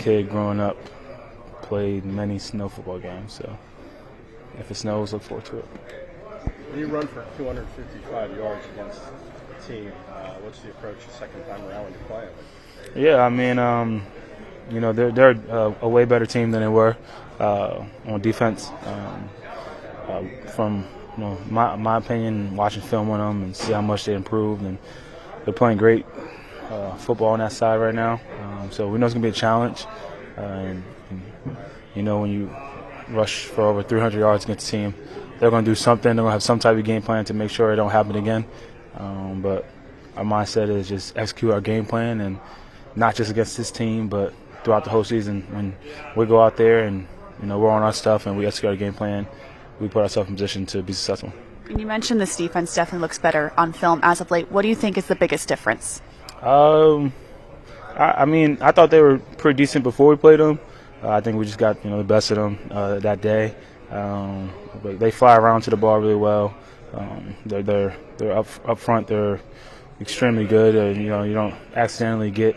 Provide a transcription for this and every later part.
kid growing up, played many snow football games. So if it snows, look forward to it. When you run for 255 yards against a team, what's the approach the second time around when you play them? Yeah, I mean, they're a way better team than they were on defense. From my opinion, watching film on them and see how much they improved, and they're playing great football on that side right now. So we know it's gonna be a challenge, and when you rush for over 300 yards against a team, they're gonna do something. They're gonna have some type of game plan to make sure it don't happen again. But our mindset is just execute our game plan, and not just against this team, but throughout the whole season. When we go out there and we're on our stuff and we execute our game plan, we put ourselves in position to be successful. And you mentioned this defense definitely looks better on film as of late. What do you think is the biggest difference? I thought they were pretty decent before we played them. I think we just got the best of them that day. But they fly around to the ball really well. They're up front. They're extremely good. You don't accidentally get,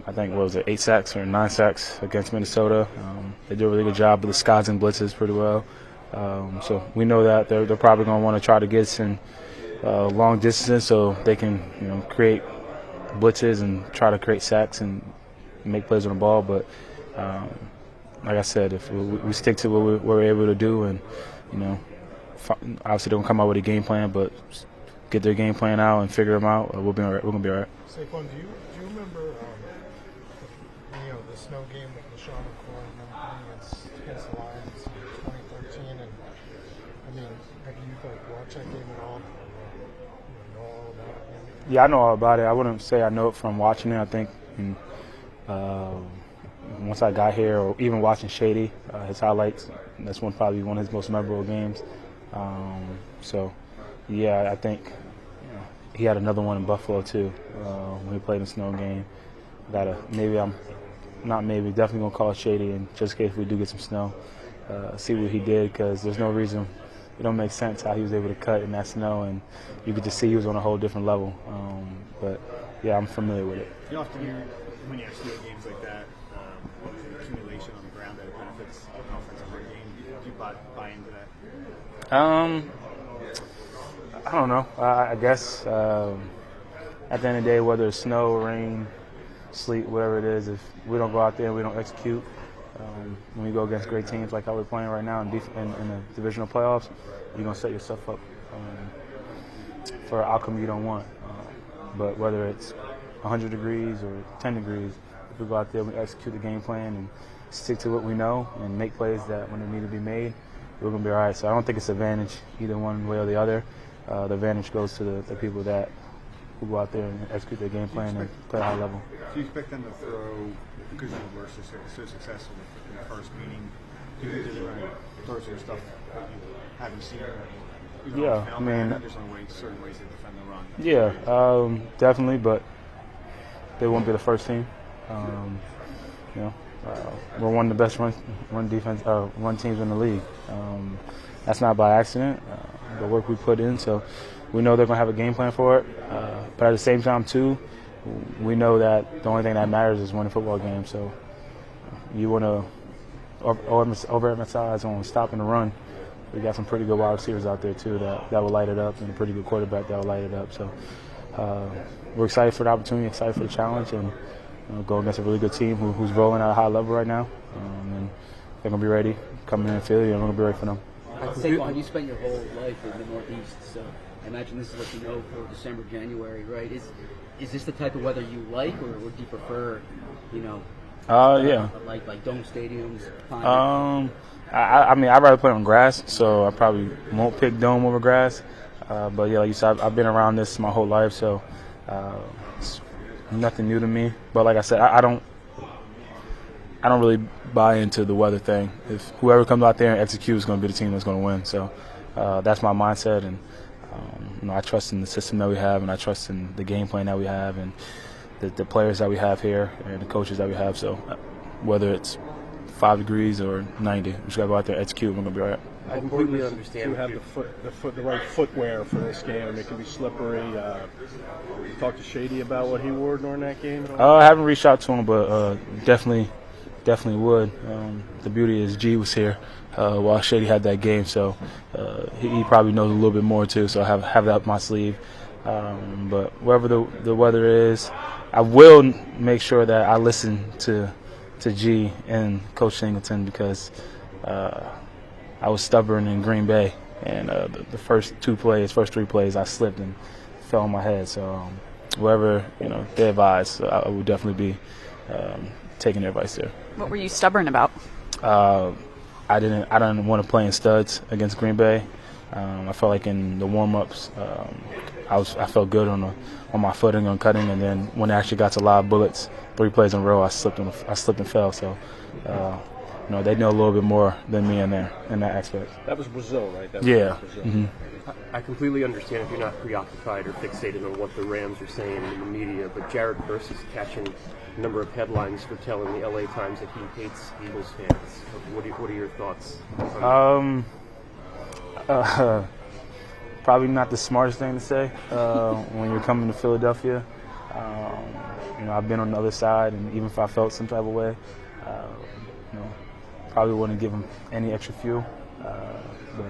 I think, 8 sacks or 9 sacks against Minnesota. They do a really good job with the skies and blitzes pretty well. So we know that they're probably going to want to try to get us in long distances so they can create blitzes and try to create sacks and make plays on the ball. But like I said, if we stick to what we're able to do, and obviously don't come out with a game plan, but get their game plan out and figure them out, we'll be all right. We're gonna be all right. Saquon, do you remember the snow game with LaShawn McCoy and them playing against the Lions in 2013? And have you watched that game at all? Know all about it? Yeah, I know all about it. I wouldn't say I know it from watching it. I think once I got here, or even watching Shady, his highlights, that's probably one of his most memorable games. So, yeah, I think he had another one in Buffalo too when he played in a snow game. Definitely gonna call Shady, and just in case we do get some snow, see what he did, because there's no reason. It don't make sense how he was able to cut in that snow, and you could just see he was on a whole different level. But yeah, I'm familiar with it. You often hear when you have snow games like that, accumulation on the ground that benefits an offensive run game. Do you buy into that? I don't know. I guess at the end of the day, whether it's snow, rain, sleet, whatever it is, if we don't go out there and we don't execute, when we go against great teams like how we're playing right now in the divisional playoffs, you're going to set yourself up for an outcome you don't want. But whether it's 100 degrees or 10 degrees, if we go out there and we execute the game plan and stick to what we know and make plays that when they need to be made, we're going to be all right. So I don't think it's an advantage either one way or the other. The advantage goes to the people who go out there and execute their game plan and play at a high level. Do you expect them to throw, because you were so successful in the first meeting, do you think they're going to throw some stuff that you haven't seen? Yeah, I mean, there's certain ways to defend the run. Yeah, definitely, but they won't be the first team. We're one of the best run teams in the league. That's not by accident. The work we put in, so we know they're going to have a game plan for it. But at the same time, too, we know that the only thing that matters is winning football games. So you want to overemphasize on stopping the run. We got some pretty good wide receivers out there too that will light it up, and a pretty good quarterback that will light it up. So we're excited for the opportunity, excited for the challenge, and go against a really good team who's rolling at a high level right now. And they're going to be ready coming in Philly, and we're going to be ready for them. Saquon, you spent your whole life in the Northeast, so I imagine this is what you know for December, January, right? Is this the type of weather you like, or would you prefer, yeah, like dome stadiums? I'd rather play on grass, so I probably won't pick dome over grass. But yeah, like you said, I've been around this my whole life, so it's nothing new to me. But like I said, I don't really buy into the weather thing. If whoever comes out there and executes is going to be the team that's going to win. So that's my mindset, and I trust in the system that we have, and I trust in the game plan that we have, and the players that we have here, and the coaches that we have. So whether it's 5 degrees or 90, we just got to go out there and execute. We're going to be all right. I completely understand. You have the right footwear for this game. It can be slippery. You talked to Shady about what he wore during that game? I haven't reached out to him, but definitely definitely would. The beauty is G was here while Shady had that game, so he probably knows a little bit more too. So I have that up my sleeve. But wherever the weather is, I will make sure that I listen to G and Coach Singleton, because I was stubborn in Green Bay, and the first three plays, I slipped and fell on my head. So wherever they advise, I would definitely be taking their advice there. What were you stubborn about? I didn't want to play in studs against Green Bay. I felt like in the warm-ups, I felt good on my footing on cutting, and then when it actually got to live bullets, 3 plays in a row, I slipped and fell. So they know a little bit more than me in that aspect. That was Brazil, right? That was Yeah. Brazil. Mm-hmm. I completely understand if you're not preoccupied or fixated on what the Rams are saying in the media, but Jared Verse is catching a number of headlines for telling the LA Times that he hates Eagles fans. What are your thoughts? Probably not the smartest thing to say when you're coming to Philadelphia. I've been on the other side, and even if I felt some type of way, probably wouldn't give him any extra fuel. But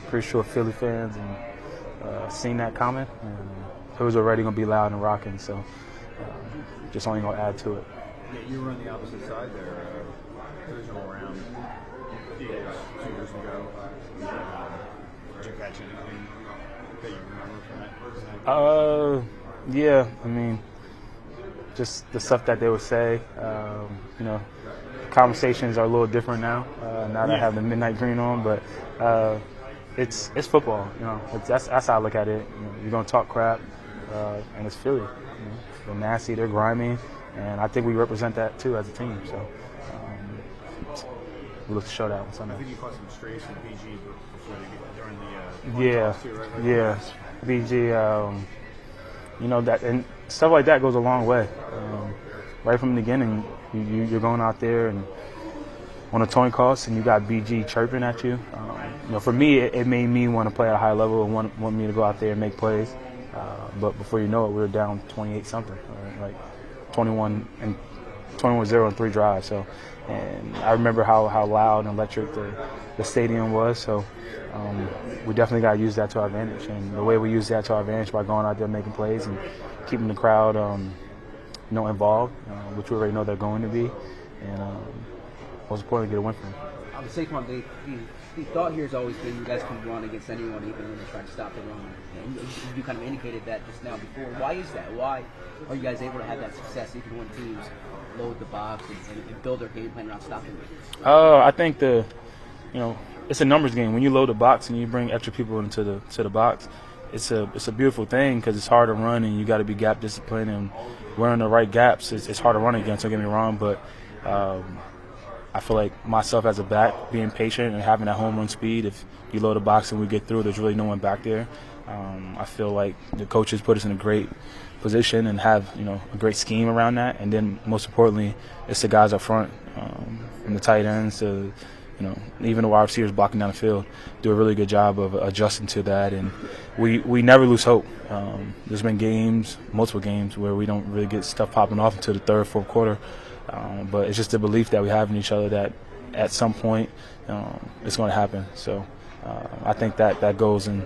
pretty sure Philly fans seen that comment, and it was already going to be loud and rocking, so just only going to add to it. Yeah, you were on the opposite side there. Divisional round, Eagles 2 years ago. Did you catch anything that you remember from that? Yeah, I mean, just the stuff that they would say. Conversations are a little different now. Now that I have the midnight green on, but it's football. That's how I look at it. You're gonna talk crap, and it's Philly. They're nasty, they're grimy, and I think we represent that too as a team. So we look to show that on Sunday. I think you caught some strays from BG before during the toss too, right? Yeah, BG. That and stuff like that goes a long way. Right from the beginning, you're going out there and on a towing cost, and you got BG chirping at you. For me, it made me want to play at a high level and want me to go out there and make plays. But before you know it, we were down 28-something, like 21-0 in 3 drives. So, and I remember how loud and electric the stadium was. So we definitely got to use that to our advantage. And the way we use that to our advantage by going out there making plays and keeping the crowd involved, which we already know they're going to be. And most importantly, get a win for them. Saquon, the thought here has always been you guys can run against anyone, even when they try to stop the run. And you kind of indicated that just now before. Why is that? Why are you guys able to have that success even when teams load the box and build their game plan around stopping it? I think it's a numbers game. When you load the box and you bring extra people into the box, it's a beautiful thing because it's hard to run and you got to be gap disciplined, and we're in the right gaps. It's hard to run against. Don't get me wrong, but I feel like myself as a back, being patient and having that home run speed. If you load the box and we get through, there's really no one back there. I feel like the coaches put us in a great position and have a great scheme around that. And then most importantly, it's the guys up front, from the tight ends to even the wide receivers blocking down the field, do a really good job of adjusting to that. And we never lose hope. There's been multiple games, where we don't really get stuff popping off until the third, fourth quarter. But it's just the belief that we have in each other that at some point it's going to happen. So I think that goes to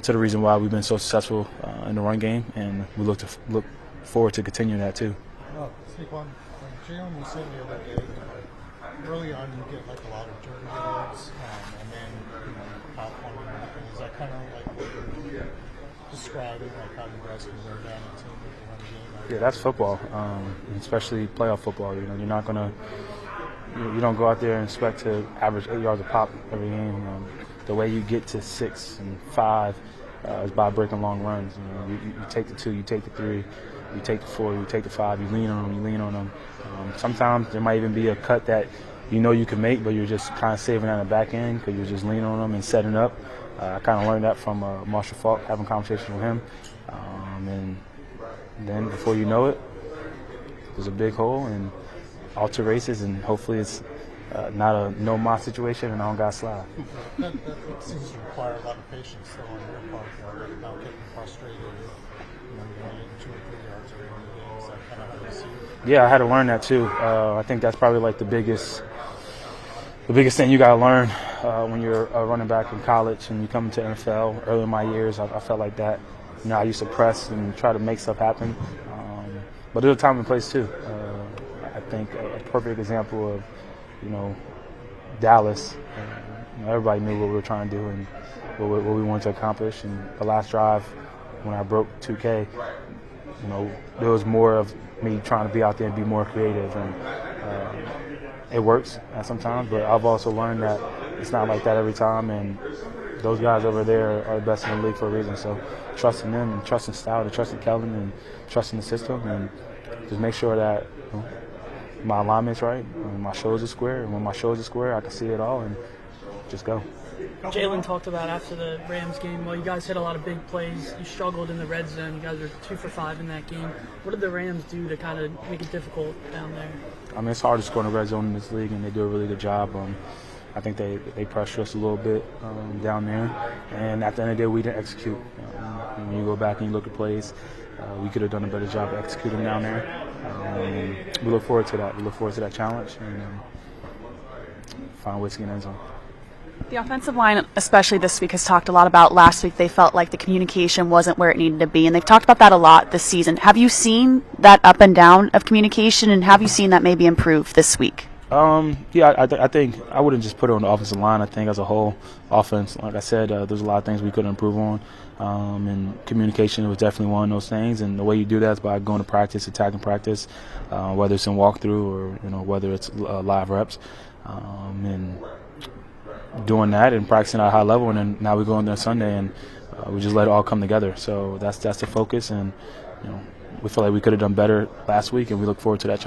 the reason why we've been so successful in the run game, and we look forward to continuing that too. Saquon, Jalen was saying the other day, early on you get like a lot of dirty yards, and then pop one. Is that kind of like what you're describing, like how you guys can wear down a team with the run game? Yeah, that's football, especially playoff football. You're not gonna, you don't go out there and expect to average 8 yards a pop every game. The way you get to 6 and 5 is by breaking long runs. You take the 2, you take the 3, you take the 4, you take the 5. You lean on them. Sometimes there might even be a cut that you can make, but you're just kind of saving on the back end because you're just leaning on them and setting up. I kind of learned that from Marshall Falk, having conversations with him, and then before you know it, there's a big hole and all 2 races, and hopefully it's not a no-ma situation and I don't got to slide. That seems to require a lot of patience, though, on your part, not getting frustrated. you're only getting 2 or 3 yards every game. Is that kind of how you see it? Yeah, I had to learn that too. I think that's probably like the biggest thing you got to learn when you're a running back in college and you come into NFL. Early in my years, I felt like that. You know, I used to press and try to make stuff happen, but there's a time and place too. I think a perfect example of, you know, Dallas. You know, everybody knew what we were trying to do and what we wanted to accomplish. And the last drive, when I broke 2K, you know, there was more of me trying to be out there and be more creative, and it works sometimes. But I've also learned that it's not like that every time, and those guys over there are the best in the league for a reason. So trusting them and trusting Stout and trusting Kelvin and trusting the system, and just make sure that, you know, my alignment's right, and my shoulders are square, and when my shoulders are square, I can see it all and just go. Jalen talked about after the Rams game, well, you guys hit a lot of big plays. You struggled in the red zone. You guys were 2 for 5 in that game. What did the Rams do to kind of make it difficult down there? I mean, it's hard to score in the red zone in this league, and they do a really good job. I think they pressure us a little bit down there, and at the end of the day, we didn't execute. When you go back and you look at plays, we could have done a better job of executing down there. We look forward to that. We look forward to that challenge and find ways to get in the end zone. The offensive line, especially this week, has talked a lot about last week. They felt like the communication wasn't where it needed to be, and they've talked about that a lot this season. Have you seen that up and down of communication, and have you seen that maybe improve this week? Yeah, I think I wouldn't just put it on the offensive line. I think as a whole offense, like I said, there's a lot of things we could improve on, and communication was definitely one of those things. And the way you do that is by going to practice, attacking practice, whether it's in walkthrough or, you know, whether it's live reps, and doing that and practicing at a high level. And then now we go in there Sunday and we just let it all come together. So that's the focus, and, you know, we feel like we could have done better last week, and we look forward to that challenge.